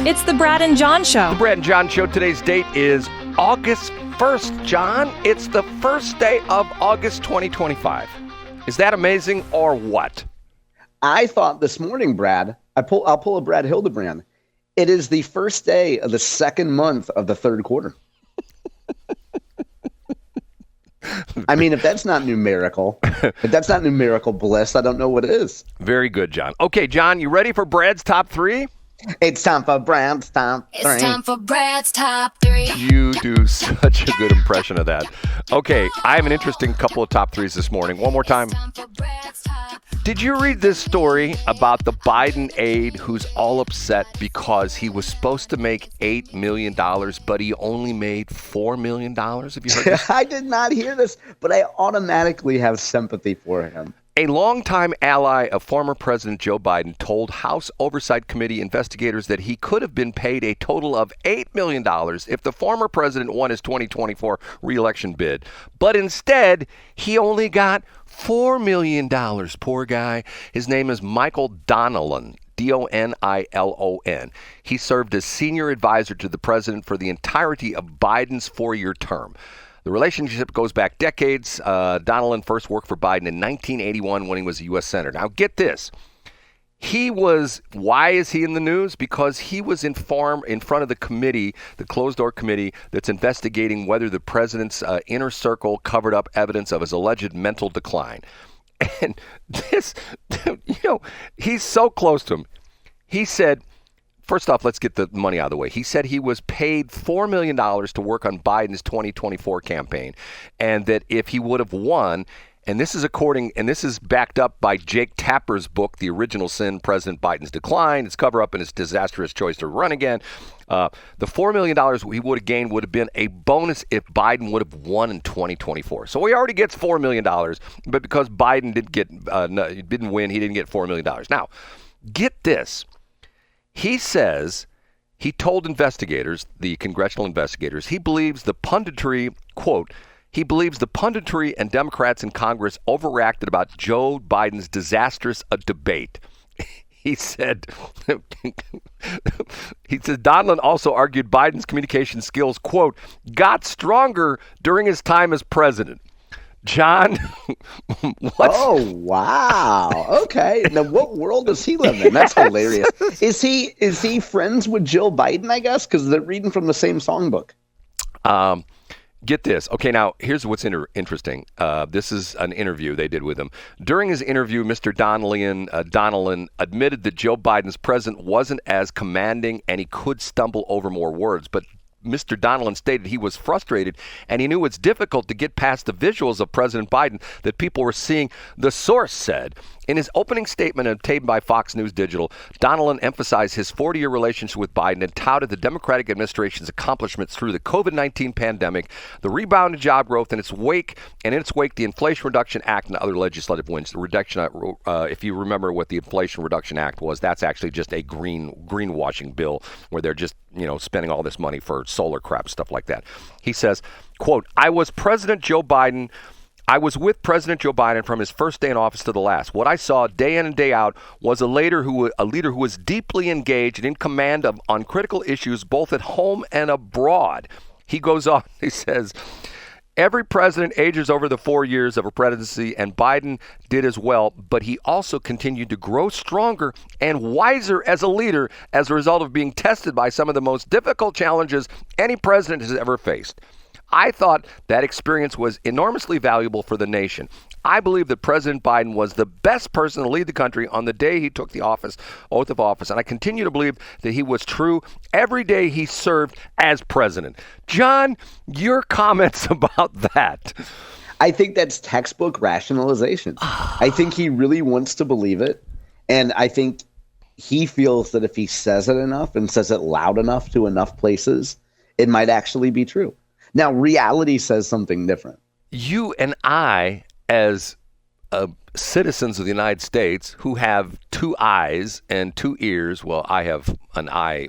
It's the Brad and John Show. The Brad and John Show. Today's date is August 1st, John. It's the first day of August 2025. Is that amazing or what? I thought this morning, Brad, I'll pull a Brad Hildebrand. It is the first day of the second month of the third quarter. I mean, if that's not numerical, bliss, I don't know what is. Very good, John. Okay, John, you ready for Brad's top three? It's time for Brad's top three. It's time for Brad's top three. You do such a good impression of that. Okay, I have an interesting couple of top threes this morning. One more time. Did you read this story about the Biden aide who's all upset because he was supposed to make $8 million, but he only made $4 million? Have you heard this? I did not hear this, but I automatically have sympathy for him. A longtime ally of former President Joe Biden told House Oversight Committee investigators that he could have been paid a total of $8 million if the former president won his 2024 re-election bid. But instead, he only got $4 million. Poor guy. His name is Michael Donilon. Donilon. He served as senior advisor to the president for the entirety of Biden's four-year term. The relationship goes back decades. Donilon first worked for Biden in 1981 when he was a U.S. Senator. Now, get this. Why is he in the news? Because he was in front of the committee, the closed-door committee, that's investigating whether the president's inner circle covered up evidence of his alleged mental decline. And this, he's so close to him. He said, first off, let's get the money out of the way. He said he was paid $4 million to work on Biden's 2024 campaign, and that if he would have won, and this is backed up by Jake Tapper's book, The Original Sin, President Biden's Decline, his cover-up and his disastrous choice to run again. The $4 million he would have gained would have been a bonus if Biden would have won in 2024. So he already gets $4 million, but because Biden didn't win, he didn't get $4 million. Now, get this. He says, he told investigators, the congressional investigators, he believes the punditry, quote, he believes the punditry and Democrats in Congress overreacted about Joe Biden's disastrous debate. He said, Donilon also argued Biden's communication skills, quote, got stronger during his time as president. John, Oh, wow. Okay. Now, what world does he live in? That's hilarious. Is he friends with Jill Biden, I guess? Because they're reading from the same songbook. Get this. Okay, now, here's what's interesting. This is an interview they did with him. During his interview, Mr. Donilon admitted that Joe Biden's president wasn't as commanding and he could stumble over more words, but Mr. Donilon stated he was frustrated and he knew it's difficult to get past the visuals of President Biden that people were seeing. The source said, in his opening statement obtained by Fox News Digital, Donilon emphasized his 40-year relationship with Biden and touted the Democratic administration's accomplishments through the COVID-19 pandemic, the rebound in job growth, and in its wake, the Inflation Reduction Act and other legislative wins. The reduction, if you remember what the Inflation Reduction Act was, that's actually just a greenwashing bill where they're just spending all this money for solar crap, stuff like that. He says, quote, I was with President Joe Biden from his first day in office to the last. What I saw day in and day out was a leader who was deeply engaged and in command on critical issues both at home and abroad. He goes on, he says, every president ages over the 4 years of a presidency, and Biden did as well, but he also continued to grow stronger and wiser as a leader as a result of being tested by some of the most difficult challenges any president has ever faced. I thought that experience was enormously valuable for the nation. I believe that President Biden was the best person to lead the country on the day he took the oath of office, and I continue to believe that he was true every day he served as president. John, your comments about that? I think that's textbook rationalization. I think he really wants to believe it, and I think he feels that if he says it enough and says it loud enough to enough places, it might actually be true. Now, reality says something different. You and I, as citizens of the United States who have two eyes and two ears, well, I have one eye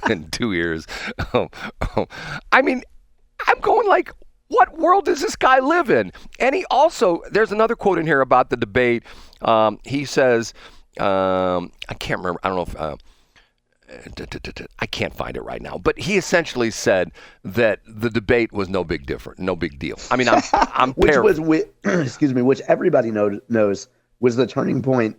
and two ears. I mean, I'm going like, what world does this guy live in? And he also, there's another quote in here about the debate. He says, I can't remember, I don't know if, I can't find it right now, but he essentially said that the debate was no big deal. I mean, I'm which everybody knows was the turning point,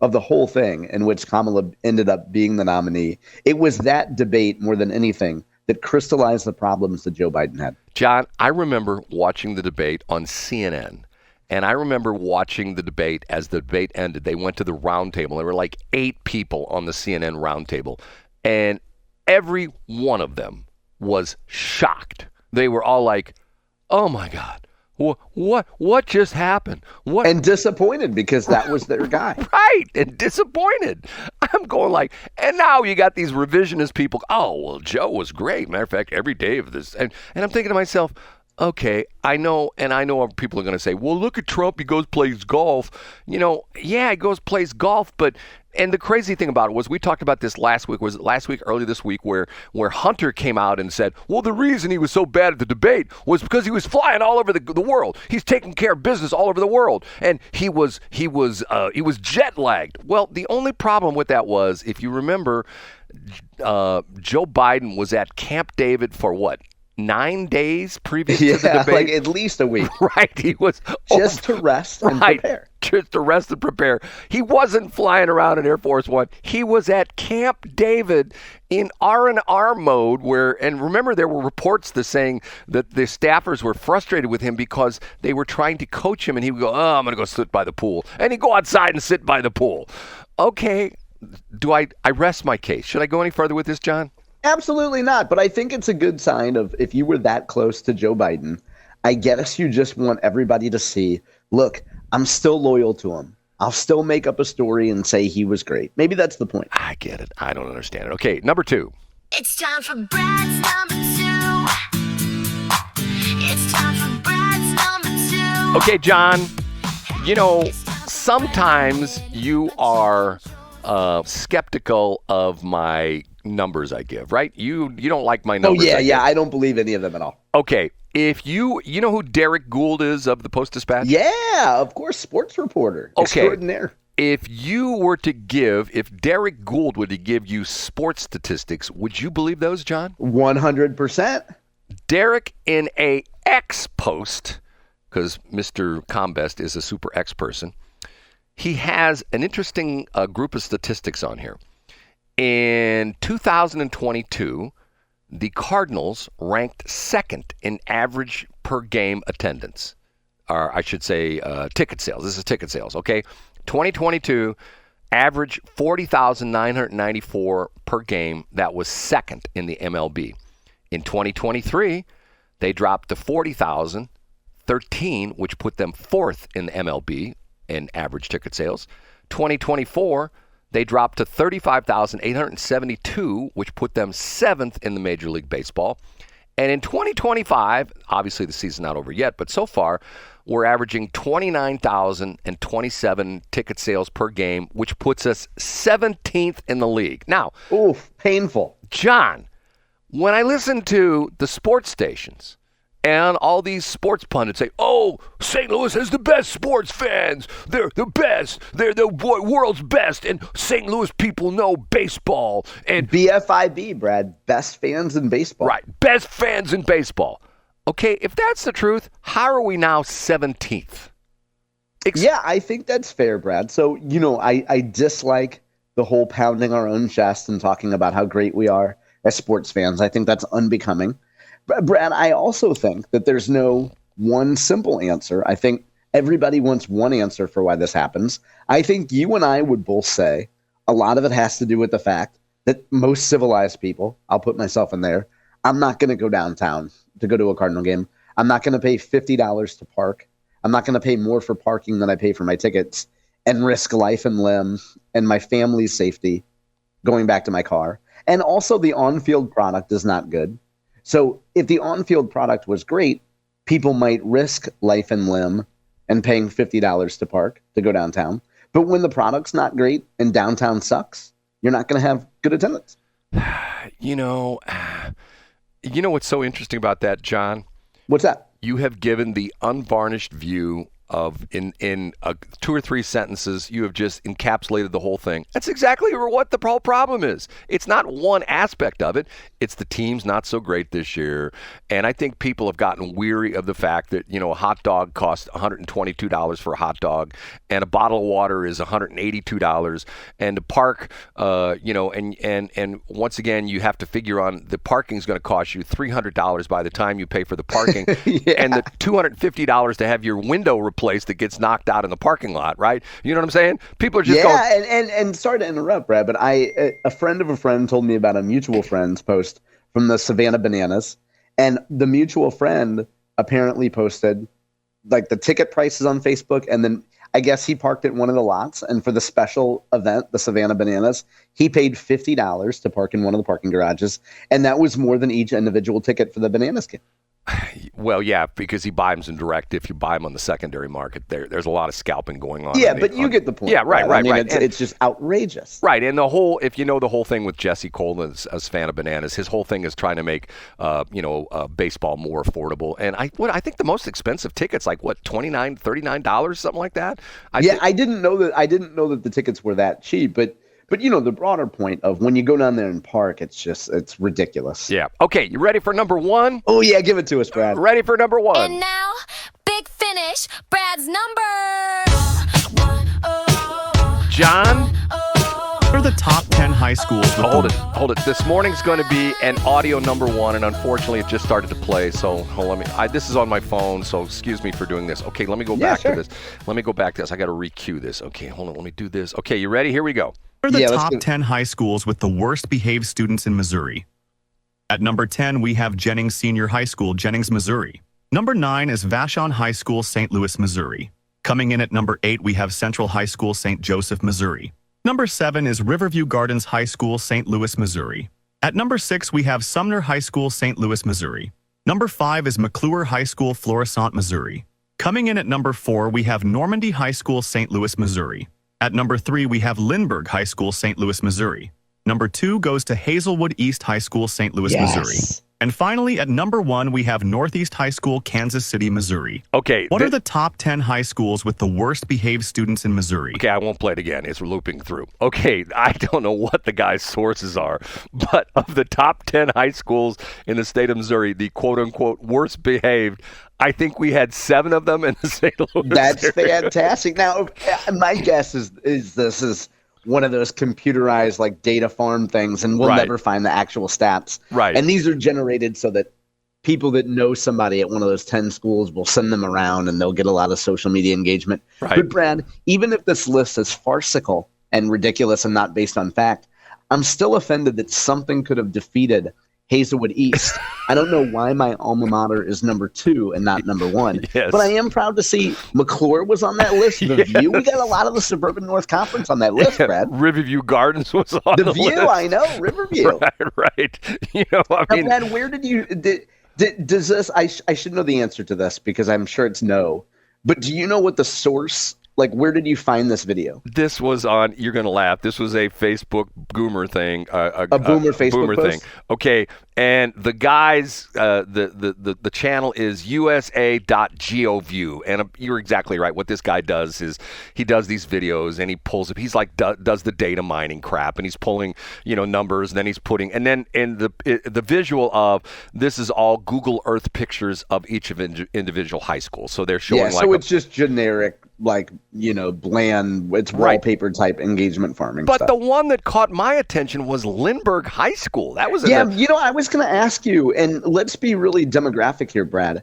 of the whole thing in which Kamala ended up being the nominee. It was that debate more than anything that crystallized the problems that Joe Biden had. John, I remember watching the debate on CNN. And I remember watching the debate as the debate ended. They went to the round table. There were like 8 people on the CNN round table. And every one of them was shocked. They were all like, oh, my God, what just happened? What? And disappointed because that was their guy. Right, and disappointed. I'm going like, and now you got these revisionist people. Oh, well, Joe was great. Matter of fact, every day of this. And I'm thinking to myself, okay, I know people are going to say, well, look at Trump. He goes plays golf. Yeah, he goes plays golf. And the crazy thing about it was we talked about this early this week, where Hunter came out and said, well, the reason he was so bad at the debate was because he was flying all over the world. He's taking care of business all over the world. And he was jet lagged. Well, the only problem with that was, if you remember, Joe Biden was at Camp David for what? 9 days previous to the debate? Like at least a week. Right. He was just to rest and prepare. Just to rest and prepare. He wasn't flying around in Air Force One. He was at Camp David in R&R mode and remember, there were reports saying that the staffers were frustrated with him because they were trying to coach him and he would go, oh, I'm going to go sit by the pool. And he'd go outside and sit by the pool. Okay. I rest my case. Should I go any further with this, John? Absolutely not. But I think it's a good sign of, if you were that close to Joe Biden, I guess you just want everybody to see, look, I'm still loyal to him. I'll still make up a story and say he was great. Maybe that's the point. I get it. I don't understand it. Okay, number 2. It's time for Brad's number 2. It's time for Brad's number 2. Okay, John, sometimes you are skeptical of my numbers I give, right? You don't like my numbers. Oh, yeah. I don't believe any of them at all. Okay. If you know who Derek Gould is of the Post-Dispatch? Yeah, of course, sports reporter. Okay. Extraordinaire. If Derek Gould were to give you sports statistics, would you believe those, John? 100%. Derek, in a X post, because Mr. Combest is a super X person, he has an interesting group of statistics on here. In 2022, the Cardinals ranked second in average per game attendance, or I should say ticket sales. This is ticket sales, okay? 2022, average 40,994 per game. That was second in the MLB. In 2023, they dropped to 40,013, which put them fourth in the MLB in average ticket sales. 2024, they dropped to 35,872, which put them seventh in the Major League Baseball. And in 2025, obviously the season's not over yet, but so far, we're averaging 29,027 ticket sales per game, which puts us 17th in the league. Now, oof, painful. John, when I listen to the sports stations and all these sports pundits say, oh, St. Louis has the best sports fans. They're the best. They're the world's best. And St. Louis people know baseball. And BFIB, Brad, best fans in baseball. Right, best fans in baseball. Okay, if that's the truth, how are we now 17th? Yeah, I think that's fair, Brad. So, I dislike the whole pounding our own chest and talking about how great we are as sports fans. I think that's unbecoming. Brad, I also think that there's no one simple answer. I think everybody wants one answer for why this happens. I think you and I would both say a lot of it has to do with the fact that most civilized people, I'll put myself in there, I'm not going to go downtown to go to a Cardinal game. I'm not going to pay $50 to park. I'm not going to pay more for parking than I pay for my tickets and risk life and limb and my family's safety going back to my car. And also the on-field product is not good. So if the on-field product was great, people might risk life and limb and paying $50 to park to go downtown. But when the product's not great and downtown sucks, you're not going to have good attendance. You know what's so interesting about that, John? What's that? You have given the unvarnished view in 2 or 3 sentences, you have just encapsulated the whole thing. That's exactly what the whole problem is. It's not one aspect of it. It's the team's not so great this year. And I think people have gotten weary of the fact that, a hot dog costs $122 for a hot dog, and a bottle of water is $182. And the park, and once again, you have to figure on the parking is going to cost you $300 by the time you pay for the parking, and the $250 to have your window replaced that gets knocked out in the parking lot, right? You know what I'm saying? People are just going. And sorry to interrupt, Brad, but a friend of a friend told me about a mutual friend's post from the Savannah Bananas, and the mutual friend apparently posted like the ticket prices on Facebook, and then I guess he parked at one of the lots, and for the special event, the Savannah Bananas, he paid $50 to park in one of the parking garages, and that was more than each individual ticket for the Bananas game. Well, yeah, because he buys them direct. If you buy them on the secondary market, there's a lot of scalping going on. Yeah, but you get the point. Yeah, right. It's just outrageous. Right, and the whole thing with Jesse Coleman as fan of Bananas, his whole thing is trying to make, baseball more affordable. And I think the most expensive tickets, like what, $29, $39, something like that. I didn't know that the tickets were that cheap, but the broader point of when you go down there and park, it's ridiculous. Yeah. Okay, you ready for number one? Oh, yeah, give it to us, Brad. Ready for number one. And now, big finish, Brad's number. John? What are the top 10 high schools? Hold it. This morning's going to be an audio number one, and unfortunately, it just started to play. So this is on my phone, so excuse me for doing this. Okay, let me go back to this. Let me go back to this. I got to re-cue this. Okay, hold on. Let me do this. Okay, you ready? Here we go. What are the top 10 high schools with the worst behaved students in Missouri? At number 10, we have Jennings Senior High School, Jennings, Missouri. Number 9 is Vashon High School, St. Louis, Missouri. Coming in at number 8, we have Central High School, St. Joseph, Missouri. Number 7 is Riverview Gardens High School, St. Louis, Missouri. At number 6, we have Sumner High School, St. Louis, Missouri. Number 5 is McClure High School, Florissant, Missouri. Coming in at number 4, we have Normandy High School, St. Louis, Missouri. At number 3, we have Lindbergh High School, St. Louis, Missouri. Number 2 goes to Hazelwood East High School, St. Louis, Missouri. And finally, at number 1, we have Northeast High School, Kansas City, Missouri. Okay. What are the top 10 high schools with the worst behaved students in Missouri? Okay, I won't play it again. It's looping through. Okay, I don't know what the guy's sources are, but of the top 10 high schools in the state of Missouri, the quote-unquote worst behaved, I think we had 7 of them in the St. Louis That's area. fantastic. Now, my guess is this is one of those computerized like data farm things, and we'll never find the actual stats. Right. And these are generated so that people that know somebody at one of those 10 schools will send them around, and they'll get a lot of social media engagement. Right. But Brad, even if this list is farcical and ridiculous and not based on fact, I'm still offended that something could have defeated Hazelwood East. I don't know why my alma mater is number 2 and not number 1. Yes. But I am proud to see McClure was on that list. The View, we got a lot of the Suburban North Conference on that list, Brad. Riverview Gardens was on the View, list. I know, Riverview. Right. Now, Brad, where did you does this? I should know the answer to this because I'm sure it's no. But do you know what the source? Like, where did you find this video? This was on, you're going to laugh, this was a Facebook Goomer thing. A Boomer Facebook post? Thing. Okay, and the guys, the channel is usa.goview, and you're exactly right. What this guy does is he does these videos, and he pulls up, he's like, does the data mining crap, and he's pulling, numbers, and then he's putting, and then in the visual of, this is all Google Earth pictures of each of individual high schools. So they're showing so it's just generic, like, bland, it's wallpaper type engagement farming but stuff. The one that caught my attention was Lindbergh High School. That was I was going to ask you, and let's be really demographic here, Brad.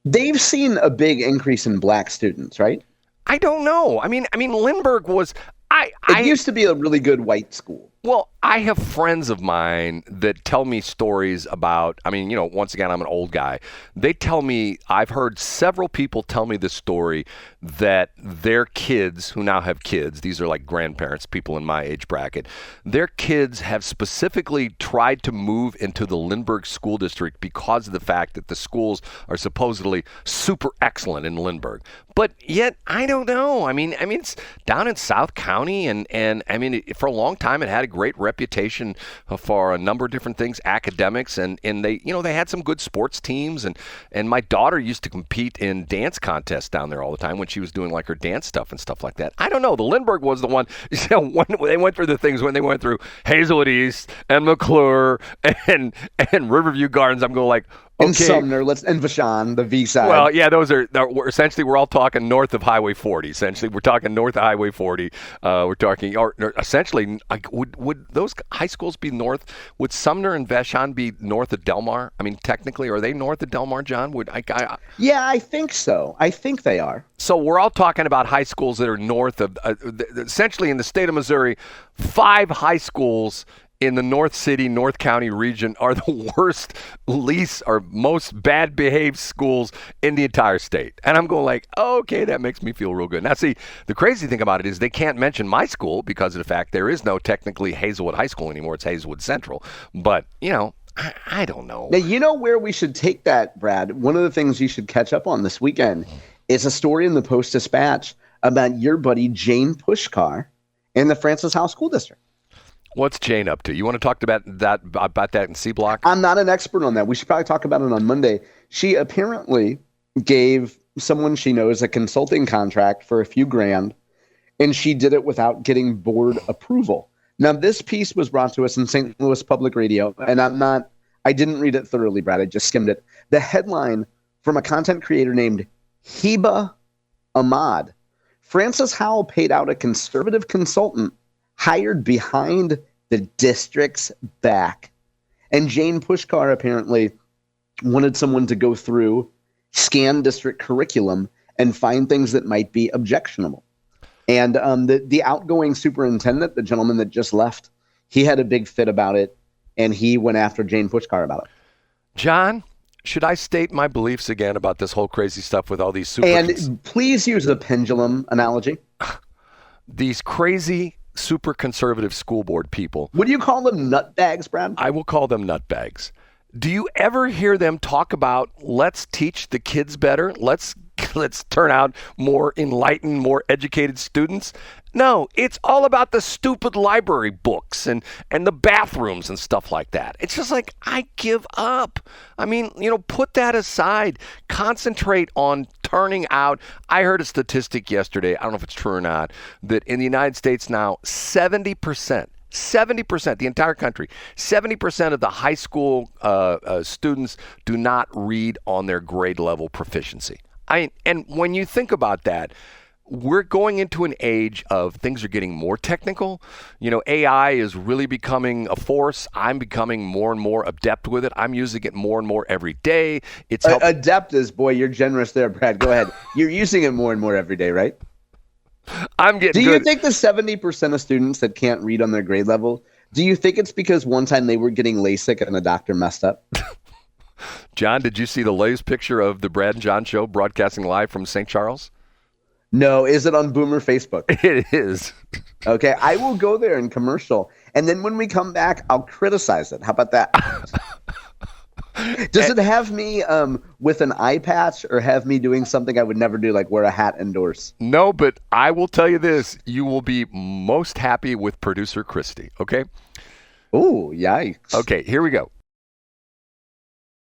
They've seen a big increase in black students, right? I don't know. I mean, Lindbergh was. It used to be a really good white school. Well, I have friends of mine that tell me stories about, once again, I'm an old guy. They tell me, I've heard several people tell me this story that their kids, who now have kids, these are like grandparents, people in my age bracket, their kids have specifically tried to move into the Lindbergh School District because of the fact that the schools are supposedly super excellent in Lindbergh. But yet, I don't know. I mean, it's down in South County, and for a long time it had a great reputation for a number of different things, academics, and they had some good sports teams, and my daughter used to compete in dance contests down there all the time when she was doing like her dance stuff and stuff like that. I don't know. The Lindbergh was the one. When they went through the things when they went through Hazelwood East and McClure and Riverview Gardens. I'm going like. Okay. And Sumner, and Vashon, the V side. Well, yeah, essentially we're all talking north of Highway 40. Essentially, we're talking north of Highway 40. We're talking, or essentially, would those high schools be north? Would Sumner and Vashon be north of Delmar? I mean, technically, are they north of Delmar, John? Yeah, I think so. I think they are. So we're all talking about high schools that are north of, essentially in the state of Missouri, 5 high schools in the North City, North County region are the worst, least, or most bad behaved schools in the entire state. And I'm going like, okay, that makes me feel real good. Now, see, the crazy thing about it is they can't mention my school because of the fact there is no technically Hazelwood High School anymore. It's Hazelwood Central. But, I don't know. Now, you know where we should take that, Brad? One of the things you should catch up on this weekend is a story in the Post-Dispatch about your buddy Jane Puszkar in the Francis Howell School District. What's Jane up to? You want to talk about that in C Block? I'm not an expert on that. We should probably talk about it on Monday. She apparently gave someone she knows a consulting contract for a few grand, and she did it without getting board approval. Now, this piece was brought to us in St. Louis Public Radio, and I didn't read it thoroughly, Brad. I just skimmed it. The headline from a content creator named Heba Ahmad. Francis Howell paid out a conservative consultant hired behind the district's back. And Jane Puszkar apparently wanted someone to go through, scan district curriculum, and find things that might be objectionable. And the outgoing superintendent, the gentleman that just left, he had a big fit about it, and he went after Jane Puszkar about it. John, should I state my beliefs again about this whole crazy stuff with all these And please use the pendulum analogy. These crazy super conservative school board people. Would you call them nutbags, Brad? I will call them nutbags. Do you ever hear them talk about let's teach the kids better? Let's turn out more enlightened, more educated students? No, it's all about the stupid library books and the bathrooms and stuff like that. It's just like, I give up. I mean, put that aside. Concentrate on turning out. I heard a statistic yesterday, I don't know if it's true or not, that in the United States now, 70%, the entire country, 70% of the high school students do not read on their grade level proficiency. And when you think about that, we're going into an age of things are getting more technical. AI is really becoming a force. I'm becoming more and more adept with it. I'm using it more and more every day. It's adept is, boy, you're generous there, Brad. Go ahead. You're using it more and more every day, right? I'm getting Do good. you think the 70% of students that can't read on their grade level, do you think it's because one time they were getting LASIK and the doctor messed up? John, did you see the latest picture of the Brad and John show broadcasting live from St. Charles? No. Is it on Boomer Facebook? It is. Okay. I will go there in commercial. And then when we come back, I'll criticize it. How about that? Does it have me with an eye patch or have me doing something I would never do, like wear a hat indoors? No, but I will tell you this. You will be most happy with producer Christy, okay? Ooh, yikes. Okay, here we go.